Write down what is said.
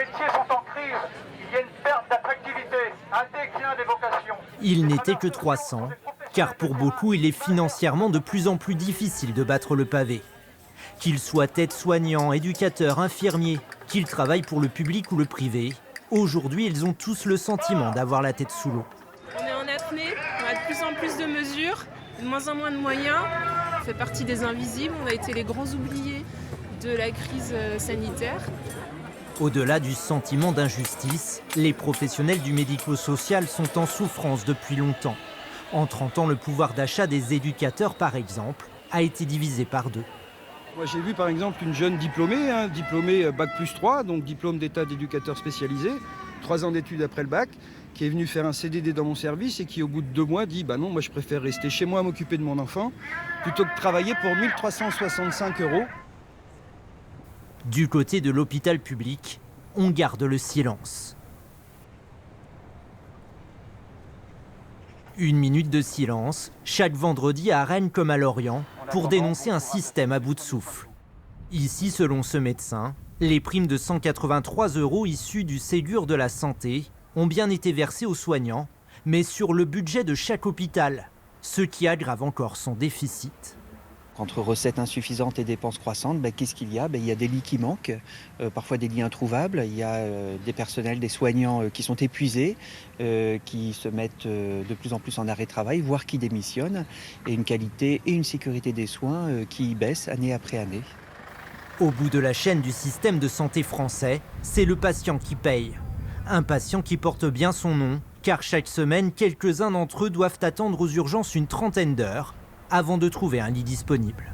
Les métiers sont en crise, il y a une perte d'attractivité, un déclin des vocations. Ils n'étaient que 300, car pour beaucoup, il est financièrement de plus en plus difficile de battre le pavé. Qu'ils soient aides-soignants, éducateurs, infirmiers, qu'ils travaillent pour le public ou le privé, aujourd'hui, ils ont tous le sentiment d'avoir la tête sous l'eau. On est en apnée, on a de plus en plus de mesures, de moins en moins de moyens. On fait partie des invisibles, on a été les grands oubliés de la crise sanitaire. Au-delà du sentiment d'injustice, les professionnels du médico-social sont en souffrance depuis longtemps. En 30 ans, le pouvoir d'achat des éducateurs, par exemple, a été divisé par 2. Moi, j'ai vu par exemple une jeune diplômée, diplômée Bac+3, donc diplôme d'état d'éducateur spécialisé, 3 ans d'études après le bac, qui est venue faire un CDD dans mon service et qui au bout de 2 mois dit « bah non, moi je préfère rester chez moi à m'occuper de mon enfant plutôt que travailler pour 1 365 €. » Du côté de l'hôpital public, on garde le silence. Une minute de silence, chaque vendredi à Rennes comme à Lorient, pour dénoncer un système à bout de souffle. Ici, selon ce médecin, les primes de 183 € issues du Ségur de la santé ont bien été versées aux soignants, mais sur le budget de chaque hôpital, ce qui aggrave encore son déficit. Entre recettes insuffisantes et dépenses croissantes, qu'est-ce qu'il y a? Il y a des lits qui manquent, parfois des lits introuvables, il y a des personnels, des soignants qui sont épuisés, qui se mettent de plus en plus en arrêt de travail, voire qui démissionnent, et une qualité et une sécurité des soins qui baissent année après année. Au bout de la chaîne du système de santé français, c'est le patient qui paye. Un patient qui porte bien son nom, car chaque semaine, quelques-uns d'entre eux doivent attendre aux urgences une trentaine d'heures avant de trouver un lit disponible.